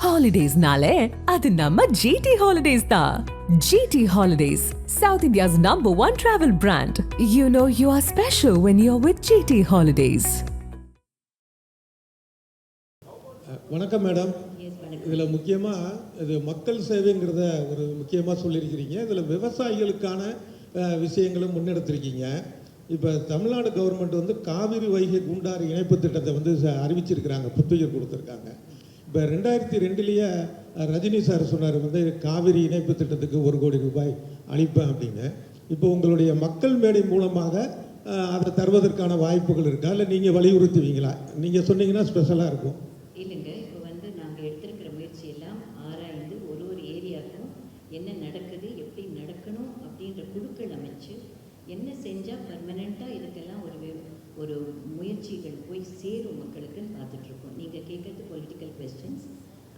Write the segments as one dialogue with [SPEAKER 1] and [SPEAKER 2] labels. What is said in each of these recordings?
[SPEAKER 1] Holidays-nale, adu namma GT Holidays da. GT Holidays, South India's #1 travel brand. You know you are special when you're with GT Holidays.
[SPEAKER 2] வணக்கம் madam. இதில் முக்கியமாக இது மக்கள் சேவைங்கிறத ஒரு முக்கியமாக சொல்லியிருக்கிறீங்க. இதில் விவசாயிகளுக்கான விஷயங்களும் முன்னெடுத்திருக்கீங்க. இப்போ தமிழ்நாடு கவர்மெண்ட் வந்து காவிரி வைகை குண்டாறு இணைப்பு திட்டத்தை வந்து அறிவிச்சிருக்கிறாங்க, புத்துயிர் கொடுத்துருக்காங்க. இப்போ 2002 ரஜினி சார் சொன்னார் வந்து காவிரி இணைப்பு திட்டத்துக்கு 1 கோடி ரூபாய் அளிப்பேன் அப்படின்னு. இப்போ உங்களுடைய மக்கள் மேடை மூலமாக அதை தருவதற்கான வாய்ப்புகள் இருக்கா, இல்லை நீங்கள் வலியுறுத்துவீங்களா? நீங்கள் சொன்னீங்கன்னா ஸ்பெஷலாக இருக்கும்.
[SPEAKER 3] இல்லைங்க, இப்போ வந்து நாங்கள் எடுத்திருக்கிற முயற்சி எல்லாம் ஆராய்ந்து ஒரு ஏரியாவுக்கும் என்ன நடக்குது, எப்படி நடக்கணும் அப்படின்ற குழுக்கள் அமைச்சு என்ன செஞ்சால் பர்மனெண்ட்டாக இதுக்கெல்லாம் ஒரு முயற்சிகள் போய் சேரும் மக்களுக்குன்னு பார்த்துட்ருக்கோம். நீங்கள் கேட்குறது பொலிட்டிக்கல் கொஸ்டின்ஸ்,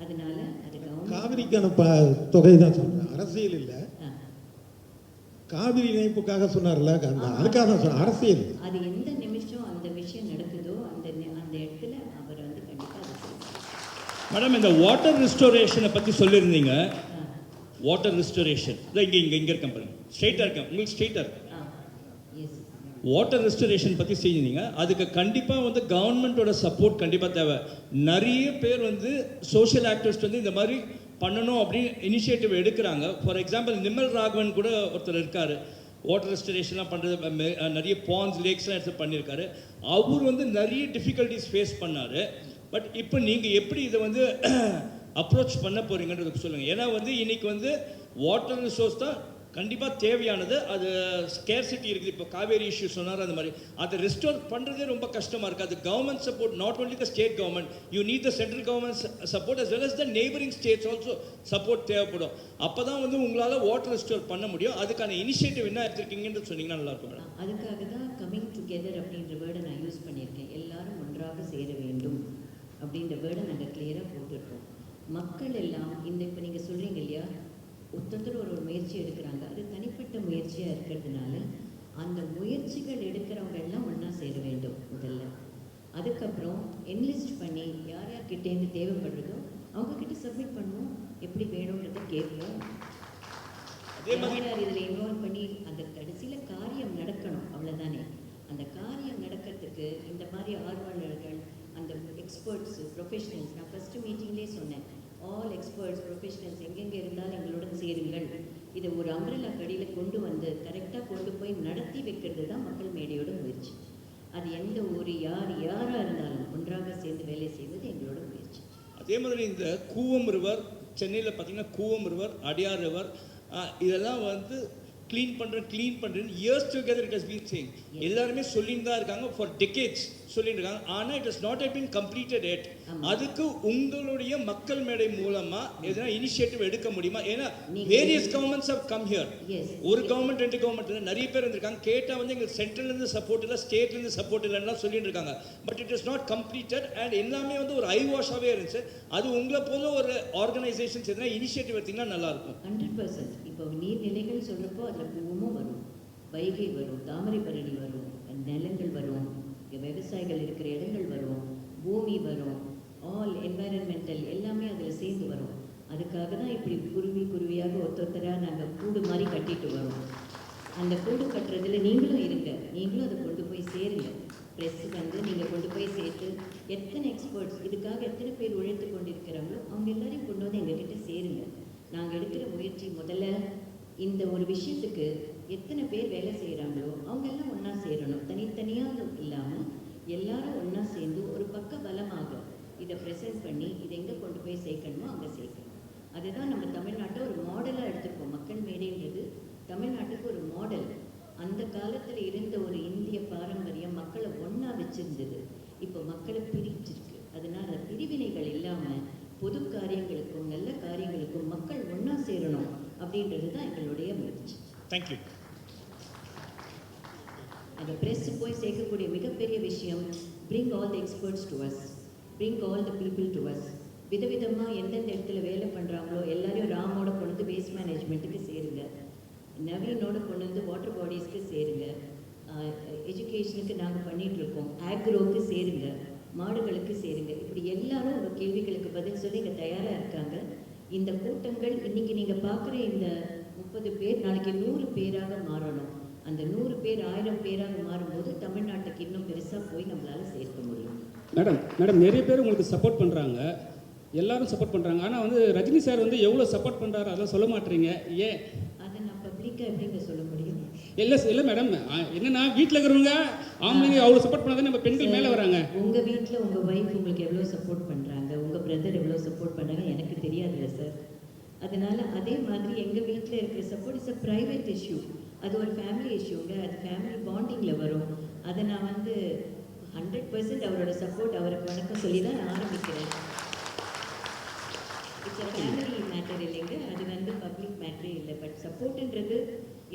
[SPEAKER 3] அதனால அது
[SPEAKER 2] காவிரிக்கான தொகை தான் சொல்கிறேன், அரசியல் இல்லை. காவிரி இணைப்புக்காக சொன்னார்ல, அதுக்காக தான் சொன்ன அரசியல்.
[SPEAKER 3] அது எந்த நிமிஷம் அந்த விஷயம் நடக்குதோ அந்த இடத்துல அவர் வந்து கண்டிப்பாக அது செய்வார்.
[SPEAKER 4] மேடம், இந்த வாட்டர் ரிஸ்டோரேஷனை பற்றி சொல்லியிருந்தீங்க. வாட்டர் ரிஸ்டோரேஷன் இங்கே இருக்கேன் பாருங்க, ஸ்ட்ரெயிட்டாக இருக்கேன், உங்களுக்கு ஸ்ட்ரெயிட்டாக இருக்கு. வாட்டர் ரெஸ்டரேஷன் பற்றி செஞ்சீங்க. அதுக்கு கண்டிப்பாக வந்து கவர்மெண்ட்டோட சப்போர்ட் கண்டிப்பாக தேவை. நிறைய பேர் வந்து சோஷியல் ஆக்டிவிஸ்ட் வந்து இந்த மாதிரி பண்ணணும் அப்படின்னு இனிஷியேட்டிவ் எடுக்கிறாங்க. ஃபார் எக்ஸாம்பிள் நிமல் ராகவன் கூட ஒருத்தர் இருக்கார், வாட்டர் ரெஸ்டரேஷன்லாம் பண்ணுறது, நிறைய பாண்ட்ஸ் லேக்ஸ்லாம் எடுத்து பண்ணியிருக்காரு. அவர் வந்து நிறைய டிஃபிகல்ட்டிஸ் ஃபேஸ் பண்ணார். பட் இப்போ நீங்கள் எப்படி இதை வந்து அப்ரோச் பண்ண போகிறீங்கன்றது சொல்லுங்கள். ஏன்னா வந்து இன்றைக்கி வந்து வாட்டர் ரிசோர்ஸ் தான் கண்டிப்பாக தேவையானது. அது ஸ்கேர்சிட்டி இருக்குது. இப்போ காவேரி இஷ்யூ சொன்னார், அந்த மாதிரி அதை ரெஸ்டோர் பண்ணுறதே ரொம்ப கஷ்டமாக இருக்குது. அது government support, not only the state government, you need the central government support as well as the neighbouring states also support தேவைப்படும். அப்போ தான் வந்து உங்களால் வாட்டர் ரெஸ்டோர் பண்ண முடியும். அதுக்கான இனிஷியேட்டிவ் என்ன எடுத்துருக்கீங்கன்னு சொன்னீங்கன்னா நல்லாயிருக்கும் மேடம்.
[SPEAKER 3] அதுக்காக தான் கமிங் டுகெதர் அப்படின்ற வேர்டை நான் யூஸ் பண்ணியிருக்கேன். எல்லாரும் ஒன்றாக சேர வேண்டும் அப்படின்ற வேர்டை நாங்கள் கிளியராக போட்டுருக்கோம். மக்கள் எல்லாம் இப்போ நீங்கள் சொல்கிறீங்க இல்லையா, ஒருத்தர் ஒரு முயற்சி எடுக்கிறாங்க, அது தனிப்பட்ட முயற்சியாக இருக்கிறதுனால அந்த முயற்சிகள் எடுக்கிறவங்க எல்லாம் ஒன்றா சேர வேண்டும் முதல்ல. அதுக்கப்புறம் என்லிஸ்ட் பண்ணி யார் யார்கிட்டேருந்து தேவைப்படுறதோ அவங்கக்கிட்ட சப்மிட் பண்ணுவோம், எப்படி வேணுன்றதை கேட்போம். யார் யார் இதில் இன்வால்வ் பண்ணி அந்த கடைசியில் காரியம் நடக்கணும், அவ்வளோதானே. அந்த காரியம் நடக்கிறதுக்கு இந்த மாதிரி ஆர்வலர்கள், அந்த எக்ஸ்பர்ட்ஸ், ப்ரொஃபஷனல்ஸ், நான் ஃபஸ்ட்டு மீட்டிங்லேயே சொன்னேன், ஆல் எக்ஸ்பர்ட்ஸ், ப்ரொஃபஷனல்ஸ் எங்கெங்கே இருந்தாலும் எங்களுடன் சேருங்கள். இதை ஒரு அம்ப்ரெல்லா கடியில் கொண்டு வந்து கரெக்டாக கொண்டு போய் நடத்தி வைக்கிறது தான் மக்கள் மேடையோட முயற்சி. அது எந்த ஒரு யாராக இருந்தாலும் ஒன்றாக சேர்ந்து வேலை செய்வது எங்களோட முயற்சி.
[SPEAKER 4] அதே மாதிரி இந்த கூவம் ரிவர், சென்னையில் பார்த்தீங்கன்னா கூவம் ரிவர், அடியார் ரிவர், இதெல்லாம் வந்து க்ளீன் பண்ணுறேன்னு years together it has been saying. எல்லாருமே சொல்லிட்டு தான் இருக்காங்க, ஃபார் டெக்கேட்ஸ் சொல்லிட்டு இருக்காங்க. ஆனால் it is not had been completed yet. அதுக்கு உங்களுடைய மக்கள் மேடை மூலமாக எதனா இனிஷியேட்டிவ் எடுக்க முடியுமா? ஏன்னா various governments have come here. ஒரு கவர்மெண்ட் 2 கவர்மெண்ட் நிறைய பேர் இருந்திருக்காங்க. கேட்டால் வந்து எங்களுக்கு சென்ட்ரல்லேருந்து சப்போர்ட் இல்லை, ஸ்டேட்லேருந்து சப்போர்ட் இல்லைன்னா சொல்லிட்டு இருக்காங்க. But it is not completed and எல்லாமே வந்து ஒரு ஐவாஷாகவே இருந்துச்சு. அது உங்களை போல ஒரு ஆர்கனைசேஷன்ஸ் எதனா இனிஷியேட்டிவ் எடுத்திங்கன்னா நல்லாயிருக்கும்.
[SPEAKER 3] 100%. இப்போ நீர்நிலைகள் சொல்கிறப்போ அதில் பூவும் வரும், வைகை வரும், தாமிரபரணி வரும், நிலங்கள் வரும், விவசாயிகள் இருக்கிற இடங்கள் வரும், பூமி வரும், ஆல் என்வாயரன்மெண்டல் எல்லாமே அதில் சேர்ந்து வரும். அதுக்காக தான் இப்படி குருவியாக ஒருத்தராக நாங்கள் கூடு மாதிரி கட்டிட்டு வரோம். அந்த கூடு கட்டுறதுல நீங்களும் இருங்க, நீங்களும் அதை கொண்டு போய் சேருங்க. ப்ரெஸ் வந்து நீங்கள் கொண்டு போய் சேர்த்து எத்தனை எக்ஸ்பர்ட்ஸ் இதுக்காக எத்தனை பேர் உழைத்து கொண்டிருக்கிறாங்களோ அவங்க எல்லாரையும் கொண்டு வந்து எங்ககிட்ட சேருங்க. நாங்கள் எடுக்கிற முயற்சி முதல்ல இந்த ஒரு விஷயத்துக்கு எத்தனை பேர் வேலை செய்கிறாங்களோ அவங்க எல்லாம் ஒன்றா சேரணும். தனித்தனியாக இல்லாமல் எல்லாரும் ஒன்றா சேர்ந்து ஒரு பக்க பலமாக இதை ப்ரெசென்ட் பண்ணி இதை எங்கே கொண்டு போய் சேர்க்கணுமோ அங்கே சேர்க்கணும். அதுதான் நம்ம தமிழ்நாட்டை ஒரு மாடலாக எடுத்துருக்கோம். மக்கள் மேடைன்றது தமிழ்நாட்டுக்கு ஒரு மாடல். அந்த காலத்தில் இருந்த ஒரு இந்திய பாரம்பரியம் மக்களை ஒன்றா வச்சுருந்தது. இப்போ மக்களை பிரிச்சிருக்கு. அதனால் பிரிவினைகள் இல்லாமல் பொது காரியங்களுக்கும் நல்ல காரியங்களுக்கும் மக்கள் ஒன்றா சேரணும் அப்படின்றது தான் எங்களுடைய முயற்சி.
[SPEAKER 4] தேங்க்யூ.
[SPEAKER 3] அந்த ப்ரெஸ் போய் சேர்க்கக்கூடிய மிகப்பெரிய விஷயம், bring all the experts to us, bring all the people to us. விதவிதமாக எந்தெந்த இடத்துல வேலை பண்ணுறாங்களோ எல்லாரையும் ராமோட கொண்டு வந்து வேஸ்ட் மேனேஜ்மெண்ட்டுக்கு சேருங்க, நவீனோட கொண்டு வந்து வாட்டர் பாடிஸ்க்கு சேருங்க, எஜுகேஷனுக்கு நாங்கள் பண்ணிகிட்ருக்கோம், ஆக்ரோவுக்கு சேருங்க. மாடுகளுக்கு சேருங்க. இப்படி எல்லாரும் உங்கள் கேள்விகளுக்கு பதில் சொல்லி இங்கே தயாராக இருக்காங்க. இந்த கூட்டங்கள் இன்னைக்கு நீங்கள் பார்க்குற இந்த 30 பேர் நாளைக்கு 100 பேராக மாறணும். அந்த 100 பேர் 1000 பேராக மாறும்போது தமிழ்நாட்டுக்கு இன்னும் பெருசாக போய் நம்மளால் சேர்க்க முடியும்.
[SPEAKER 5] மேடம் நிறைய பேர் உங்களுக்கு சப்போர்ட் பண்ணுறாங்க, எல்லாரும் சப்போர்ட் பண்ணுறாங்க. ஆனால் வந்து ரஜினி சார் வந்து எவ்வளோ சப்போர்ட் பண்ணுறாரு அதெல்லாம் சொல்ல மாட்டீங்க, ஏன்?
[SPEAKER 3] அதை நான் பப்ளிக்காக எப்படிங்க சொல்ல முடியும்?
[SPEAKER 5] இல்லை மேடம், என்னன்னா வீட்டில் இருக்கிறவங்க ஆம்பளைங்க அவ்வளோ சப்போர்ட் பண்ணாதான் நம்ம பெண்கள் மேலே வராங்க.
[SPEAKER 3] உங்கள் வீட்டில் உங்கள் ஒய்ஃப் உங்களுக்கு எவ்வளோ சப்போர்ட் பண்ணுறாங்க, உங்கள் பிரதர் எவ்வளோ சப்போர்ட் பண்ணுறாங்க எனக்கு தெரியாதுல்ல சார். அதனால அதே மாதிரி எங்கள் வீட்டில் இருக்கிற support is a private issue. அது ஒரு ஃபேமிலி இஷ்யூங்க, அது ஃபேமிலி பாண்டிங்கில் வரும். அதை நான் வந்து 100% அவரோட சப்போர்ட் அவருக்கு வணக்கம் சொல்லி தான் நான் ஆரம்பிக்கிறேன். இட்ஸ் அ ஃபேமிலி மேட்டர் இல்லைங்க, அது வந்து பப்ளிக் மேட்டரே இல்லை. பட் சப்போர்ட்டுன்றது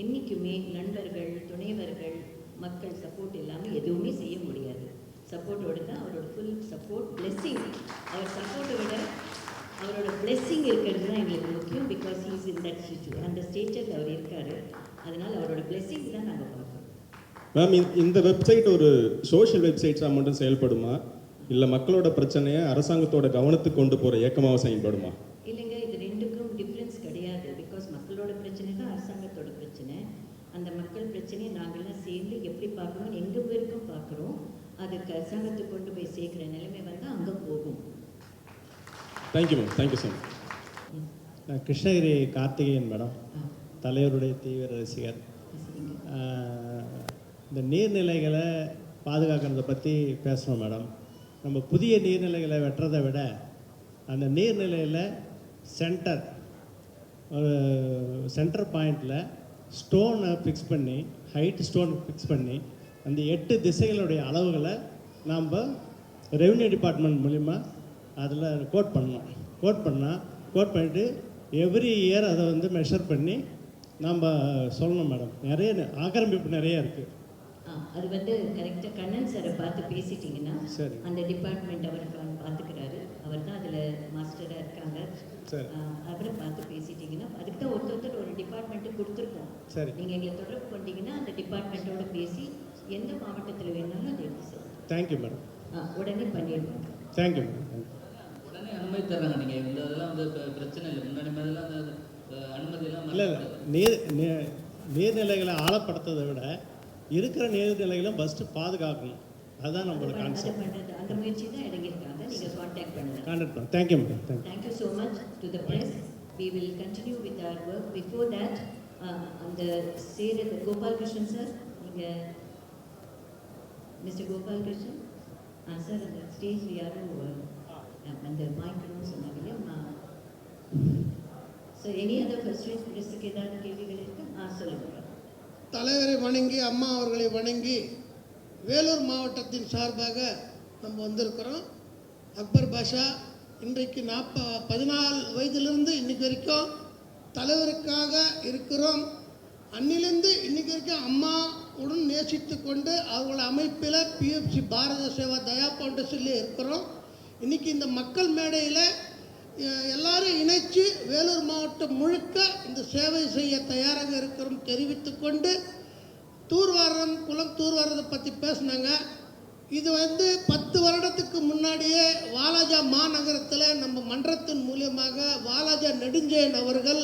[SPEAKER 3] என்றைக்குமே நண்பர்கள், துணைவர்கள், மக்கள் சப்போர்ட் இல்லாமல் எதுவுமே செய்ய முடியாது. சப்போர்ட்டோடு தான் அவரோட ஃபுல் சப்போர்ட், பிளெஸ்ஸிங். அவர் சப்போர்ட்டை விட அவரோட பிளெஸ்ஸிங் இருக்கிறது தான் எங்களுக்கு முக்கியம். Because he's in that situation, அந்த ஸ்டேஜில் அவர் இருக்கார். அதனால் அவரோட பிளெஸ்ஸிங் தான் நாங்கள் பார்க்குறோம்.
[SPEAKER 6] மேம், இந்த வெப்சைட் ஒரு சோஷியல் வெப்சைட்ஸாக மட்டும் செயல்படுமா, இல்லை மக்களோட பிரச்சனையை அரசாங்கத்தோட கவனத்துக்கு கொண்டு போகிற இயக்கமாக செயல்படுமா?
[SPEAKER 3] இல்லைங்க, இது ரெண்டுக்கும் டிஃப்ரென்ஸ் கிடையாது. பிகாஸ் மக்களோட பிரச்சனை தான் அரசாங்கத்தோட பிரச்சனை. அந்த மக்கள் பிரச்சனையை நாங்கள்லாம் சேர்ந்து எப்படி பார்க்கணும், எங்கே பேருக்கும் பார்க்குறோம். அதுக்கு அரசாங்கத்துக்கு கொண்டு போய் சேர்க்குற நிலைமை வந்து அங்கே போகும்.
[SPEAKER 6] Thank you ma'am, thank you so much.
[SPEAKER 7] நான் கிருஷ்ணகிரி கார்த்திகேயன் மேடம், தலைவருடைய தீவிர ரசிகர். இந்த நீர்நிலைகளை பாதுகாக்கிறத பற்றி பேசணும் மேடம். நம்ம புதிய நீர்நிலைகளை வெட்டுறதை விட அந்த நீர்நிலையில் சென்டர் பாயிண்டில் ஸ்டோனை ஃபிக்ஸ் பண்ணி, ஹைட் ஸ்டோன் ஃபிக்ஸ் பண்ணி அந்த 8 திசைகளுடைய அளவுகளை நாம் ரெவென்யூ டிபார்ட்மெண்ட் மூலிமா அதில் கோட் பண்ணிட்டு எவ்ரி இயர் அதை வந்து மெஷர் பண்ணி நம்ம சொல்லணும் மேடம். நிறைய ஆக்கிரமிப்பு நிறைய இருக்குது.
[SPEAKER 3] அது வந்து கரெக்டாக கண்ணன் சாரை பார்த்து பேசிட்டிங்கன்னா
[SPEAKER 7] சரி,
[SPEAKER 3] அந்த டிபார்ட்மெண்ட் அவருக்கு பார்த்துக்கிறாரு. அவர் தான் அதில் மாஸ்டராக இருக்காங்க.
[SPEAKER 7] சரி,
[SPEAKER 3] அவரை பார்த்து பேசிட்டிங்கன்னா அதுக்கு தான் ஒருத்தர் ஒரு டிபார்ட்மெண்ட்டு கொடுத்துருக்கோம்.
[SPEAKER 7] சரி.
[SPEAKER 3] நீங்கள் எங்களை தொடர்பு கொண்டீங்கன்னா அந்த டிபார்ட்மெண்ட்டோட பேசி எந்த மாவட்டத்தில் வேணாலும் அதை எடுத்து சார்.
[SPEAKER 7] Thank you madam.
[SPEAKER 3] உடனே பண்ணிடுவாங்க.
[SPEAKER 7] Thank you madam.
[SPEAKER 8] உடனே அனுமதி தர்றாங்க. நீங்கள் இந்த இதெல்லாம் வந்து பிரச்சனை இல்லை. முன்னாடி மாதிரிலாம் அந்த அனுமதியெல்லாம்
[SPEAKER 7] இல்லை நீர்நிலைகளை ஆழப்படுத்துறதை விட இருக்கிற நீர்நிலைகளும் ஃபஸ்ட்டு பாதுகாக்கணும். அதுதான் நம்மளோட கான்செப்ட்.
[SPEAKER 3] அந்த முயற்சி தான் இறங்கியிருக்காங்க. நீங்கள் கான்டாக்ட் பண்ணுங்கள்.
[SPEAKER 7] கான்டாக்ட் பண்ண. Thank you madam.
[SPEAKER 3] Thank you so much to the press. We will continue with our work. Before that அந்த கோபாலகிருஷ்ணன் சார், நீங்கள் மிஸ்டர் கோபாலகிருஷ்ணன் சார், அந்த ஸ்டேஜில் யாரும் அந்த மாய்க்கணும்னு சொன்னாங்க இல்லையா? Sir, any other first race ப்ரெஸ்ஸுக்கு ஏதாவது கேள்விகள் இருக்கு? சொல்லுங்கள்.
[SPEAKER 9] தலைவரை வணங்கி, அம்மா அவர்களை வணங்கி, வேலூர் மாவட்டத்தின் சார்பாக நம்ம வந்திருக்கிறோம். அக்பர் பாஷா இன்றைக்கு 14 வயதிலிருந்து இன்னைக்கு வரைக்கும் தலைவருக்காக இருக்கிறோம். அன்னிலிருந்து இன்னைக்கு வரைக்கும் அம்மாவுடன் நேசித்து கொண்டு அவர்கள் அமைப்பில் பிஎஃப்சி பாரத சேவா தயா ஃபவுண்டேஷன்லேயே இருக்கிறோம். இன்றைக்கி இந்த மக்கள் மேடையில் எல்லாரும் இணைச்சு வேலூர் மாவட்டம் முழுக்க இந்த சேவை செய்ய தயாராக இருக்கிறோம் தெரிவித்து கொண்டு, தூர்வாரம் குளம் தூர்வாரத்தை பற்றி பேசினாங்க. இது வந்து 10 வருடத்துக்கு முன்னாடியே வாலாஜா மாநகரத்தில் நம்ம மன்றத்தின் மூலியமாக வாலாஜா நெடுஞ்செயன் அவர்கள்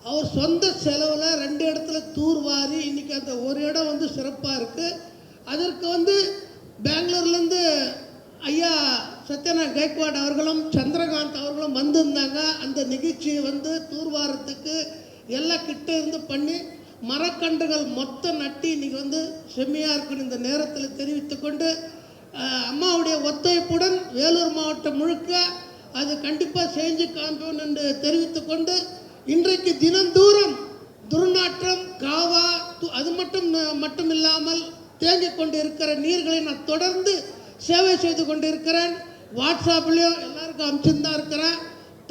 [SPEAKER 9] அவர் சொந்த செலவில் 2 இடத்துல தூர்வாரி இன்றைக்கி அந்த ஒரு இடம் வந்து சிறப்பாக இருக்குது. அதற்கு வந்து பெங்களூர்லேருந்து ஐயா சத்யநாராயண கைக்வாட் அவர்களும் சந்திரகாந்த் அவர்களும் வந்திருந்தாங்க. அந்த நிகழ்ச்சியை வந்து தூர்வாரத்துக்கு எல்லாம் கிட்ட இருந்து பண்ணி மரக்கன்றுகள் மொத்தம் நட்டி இன்றைக்கி வந்து செம்மையாக இருக்குன்னு இந்த நேரத்தில் தெரிவித்து கொண்டு, அம்மாவுடைய ஒத்துழைப்புடன் வேலூர் மாவட்டம் முழுக்க அது கண்டிப்பாக செஞ்சு காண்போம் என்று தெரிவித்து கொண்டு, இன்றைக்கு தினந்தூரம் துர்நாற்றம் காவா அது மட்டும் இல்லாமல் தேங்கிக் கொண்டு இருக்கிற நீர்களை நான் தொடர்ந்து சேவை செய்து கொண்டு இருக்கிறேன். வாட்ஸ்அப்லேயும் எல்லாருக்கும் அனுப்பிச்சுதான் இருக்கிறேன்.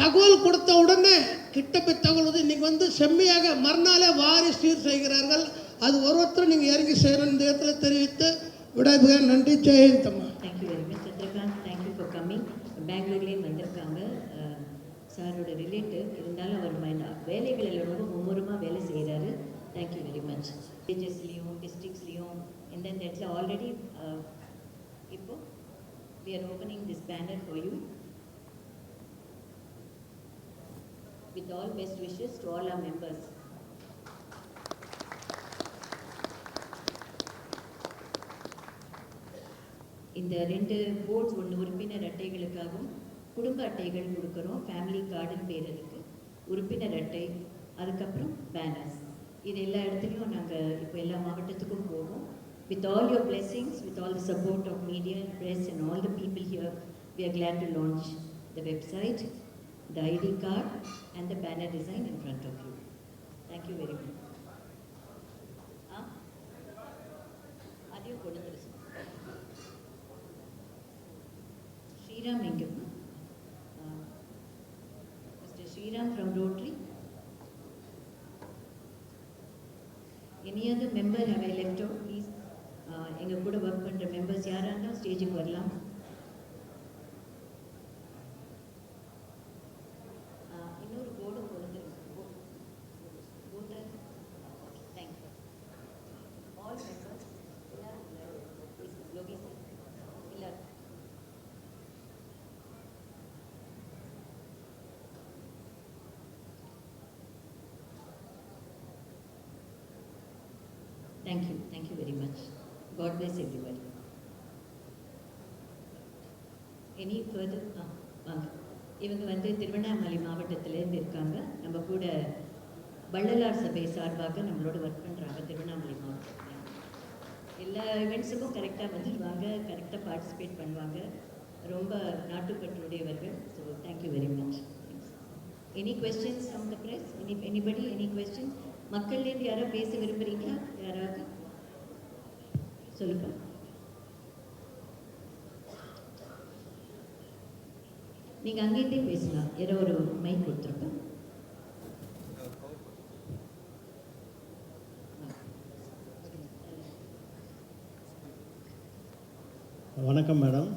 [SPEAKER 9] தகவல் கொடுத்த உடனே கிட்டப்பை தகவல் வந்து இன்றைக்கி வந்து செம்மையாக மறுநாளே வாரி சீர் செய்கிறார்கள். அது ஒருத்தரும் நீங்கள் இறங்கி செய்யணும் இந்த இடத்துல தெரிவித்து விடைபெறுகிறேன். நன்றி. ஜெயஹிந்த் அம்மா.
[SPEAKER 3] Thank you very much Chandrakant. Thank you for coming. பெங்களூர்லேயும் வந்திருக்காங்க சாரோட ரிலேட்டிவ். இருந்தாலும் அவர் வேலைகளில் ரொம்ப மும்முரமாக வேலை செய்கிறாரு. Thank you very much. வில்லேஜஸ்லேயும் டிஸ்ட்ரிக்ஸ்லேயும் எந்தெந்த இடத்துல ஆல்ரெடி இப்போது We are opening this banner for you. With all best wishes to all our members. இந்த 2 போர்ட்ஸ், ஒன்று உறுப்பினர் அட்டைகளுக்காகவும் குடும்ப அட்டைகள் கொடுக்குறோம். ஃபேமிலி கார்டன் பேர் இருக்கு, உறுப்பினர் அட்டை, அதுக்கப்புறம் பேனர்ஸ். இது எல்லா இடத்துலையும் நாங்கள் இப்போ எல்லா மாவட்டத்துக்கும் போவோம். With all your blessings, with all the support of media and press and all the people here, we are glad to launch the website, the ID card and the banner design in front of you. Thank you very much. அதையும் கொடுத்துரு. Sriram எங்கம்மா? Mr. Sriram from Rotary. Any other member have I left out? Please, எங்கள் கூட work பண்ணுற members யாராக இருந்தாலும் ஸ்டேஜுக்கு வரலாம். இன்னொரு போர்டும் கொடுத்துருங்க. தேங்க்யூ. ஆல் மெம்பர்ஸ் எல்லாரும் லோகி சார் எல்லாரும். Thank you very much. God bless everybody. Any further? வாங்க. இவங்க வந்து திருவண்ணாமலை மாவட்டத்திலேருந்து இருக்காங்க. நம்ம கூட வள்ளலார் சபை சார்பாக நம்மளோட ஒர்க் பண்ணுறாங்க திருவண்ணாமலை மாவட்டத்தில். எல்லா ஈவெண்ட்ஸுக்கும் கரெக்டாக வந்துடுவாங்க, கரெக்டாக பார்ட்டிசிபேட் பண்ணுவாங்க. ரொம்ப நாட்டுப்பற்றுடையவர்கள். So thank you very much. Any questions from the press? Anybody any question? மக்கள்லேருந்து யாராவது பேச விரும்புகிறீங்களா? யாராவது சொல்லுங்க. நீங்கள் அங்கேருந்தே பேசலாம். யாரோ ஒரு மைக் கொடுத்துருப்பேன்.
[SPEAKER 7] வணக்கம் மேடம்.